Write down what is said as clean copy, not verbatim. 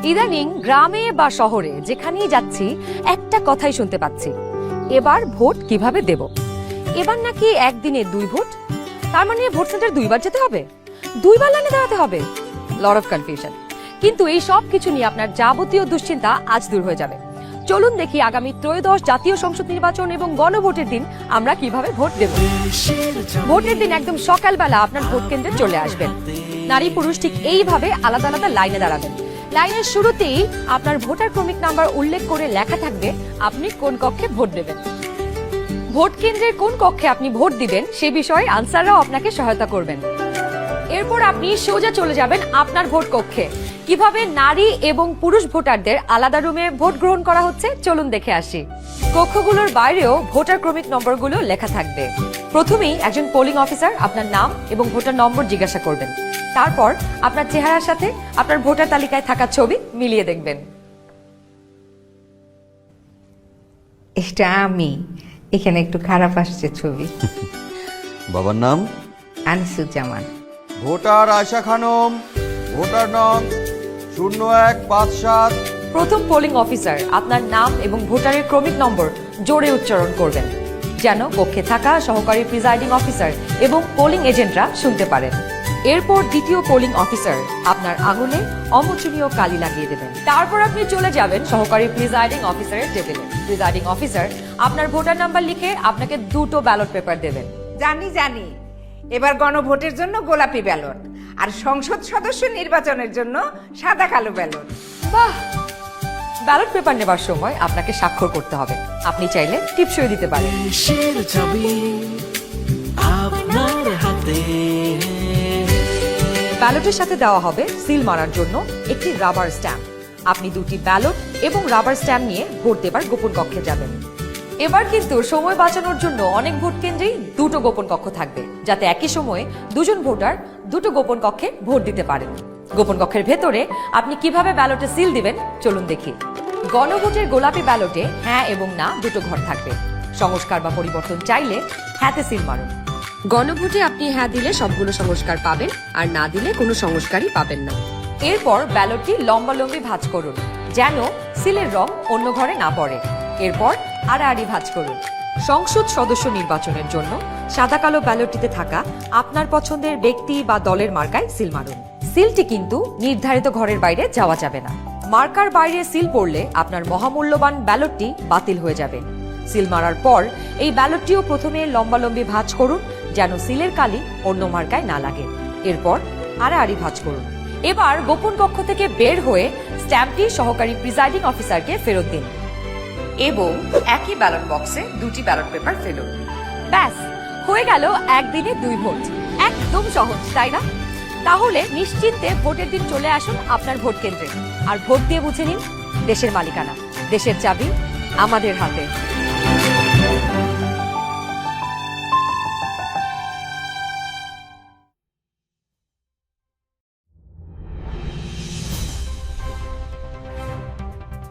ইদানিং গ্রামে বা শহরে যেখানেই যাচ্ছি একটা কথাই শুনতে পাচ্ছি, এবার ভোট কিভাবে দেব। এবার নাকি একদিনে 2 ভোট, তার মানে ভোট সেন্টার 2বার যেতে হবে, 2বার লাইনে দাঁড়াতে হবে। Lot of confusion. কিন্তু এই সব কিছু নিয়ে আপনার যাবতীয় দুশ্চিন্তা আজ দূর হয়ে যাবে। চলুন দেখি আগামী ত্রয়োদশ জাতীয় সংসদ নির্বাচন এবং গণভোটের দিন আমরা কিভাবে ভোট দেব। ভোটের দিন একদম সকালবেলা আপনার ভোট কেন্দ্রে চলে আসবেন। নারী পুরুষ ঠিক এইভাবে আলাদা আলাদা লাইনে দাঁড়াবেন। লাইনের শুরুতেই আপনার ভোটার ক্রমিক নাম্বার উল্লেখ করে লেখা থাকবে আপনি কোন কক্ষে ভোট দেবেন। ভোট কেন্দ্রের কোন কক্ষে আপনি ভোট দিবেন সে বিষয়ে আনসাররাও আপনাকে সহায়তা করবেন। এরপর আপনি সোজা চলে যাবেন আপনার ভোট কক্ষে। কিভাবে নারী এবং পুরুষ ভোটারদের আলাদা রুমে ভোট গ্রহণ করা হচ্ছে চলুন দেখে আসি। কক্ষগুলোর বাইরেও ভোটার ক্রমিক নম্বরগুলো লেখা থাকবে। প্রথমেই একজন পোলিং অফিসার আপনার নাম এবং ভোটার নম্বর জিজ্ঞাসা করবেন। তারপর আপনার চেহারার সাথে আপনার ভোটার তালিকায় থাকা ছবি মিলিয়ে দেখবেন। এটা আমি, এখানে একটু খারাপ আসছে ছবি। বাবার নাম আনিসুজ্জামান। ভোটার আয়শা খানম, ভোটার নং 0157। প্রথম পোলিং অফিসার আপনার নাম এবং ভোটারের ক্রমিক নম্বর জোরে উচ্চারণ করবেন, যেন কক্ষে থাকা সহকারী প্রিজাইডিং অফিসার এবং পোলিং এজেন্টরা শুনতে পারেন। এরপর দ্বিতীয় পোলিং অফিসার আপনার আঙুলে অমোচনীয় কালি লাগিয়ে দেবেন। তারপর আপনি চলে যাবেন সহকারী প্রিজাইডিং অফিসারের টেবিলে। প্রিজাইডিং অফিসার আপনার ভোটার নাম্বার লিখে আপনাকে 2টো ব্যালট পেপার দেবেন। জানি এবার গণভোটের জন্য গোলাপি ব্যালট, আর সংসদ সদস্য নির্বাচনের জন্য সাদা কালো ব্যালট। বাহ! ব্যালট পেপার নেবার সময় আপনাকে স্বাক্ষর করতে হবে। আপনি চাইলে টিপসই দিতে পারেন। দেশের চাবি আপনার হাতে। ব্যালটের সাথে দেওয়া হবে সিল মারার জন্য একটি রাবার স্ট্যাম্প। আপনি 2টি ব্যালট এবং রাবার স্ট্যাম্প নিয়ে ভোট দেবার গোপন কক্ষে যাবেন। এবার কিন্তু সময় বাঁচানোর জন্য অনেক ভোট কেন্দ্রেই 2টো গোপন কক্ষ থাকবে, যাতে একই সময়ে 2জন ভোটার 2টো গোপন কক্ষে ভোট দিতে পারেন। গোপন কক্ষের ভেতরে আপনি কিভাবে ব্যালটে সিল দিবেন চলুন দেখি। গণভোটের গোলাপি ব্যালটে হ্যাঁ এবং না 2টো ঘর থাকবে। সংস্কার বা পরিবর্তন চাইলে হ্যাঁতে সিল মারুন। গণভোটে আপনি হ্যাঁ দিলে সবগুলো সংস্কার পাবেন, আর না দিলে কোনো সংস্কারই পাবেন না। এরপর ব্যালটটি লম্বালম্বি ভাঁজ করুন, যেন সিলের রং অন্য ঘরে না পড়ে। এরপর আড়াআড়ি ভাঁজ করুন। সংসদ সদস্য নির্বাচনের জন্য সাদা কালো ব্যালটটিতে থাকা আপনার পছন্দের ব্যক্তি বা দলের মার্কায় সিল মারুন। সিলটি কিন্তু নির্ধারিত ঘরের বাইরে যাওয়া যাবে না। মার্কার বাইরে সিল পড়লে আপনার মহামূল্যবান ব্যালটটি বাতিল হয়ে যাবে। সিল মারার পর এই ব্যালটটিও প্রথমে লম্বালম্বি ভাঁজ করুন, যেন সিলের কালি অন্য মার্কায় না লাগে। এরপর আড়াআড়ি ভাঁজ করুন। এবার গোপন কক্ষ থেকে বের হয়ে স্ট্যাম্পটি সহকারী প্রিজাইডিং অফিসারকে ফেরত দিন এবং একই ব্যালট বক্সে 2টি ব্যালট পেপার ফেলুন। ব্যাস, হয়ে গেল একদিনে 2 ভোট। একদম সহজ, তাই না? তাহলে নিশ্চিন্তে ভোটের দিন চলে আসুন আপনার ভোট কেন্দ্রে, আর ভোট দিয়ে বুঝে নিন দেশের মালিকানা, দেশের চাবি আমাদের হাতে।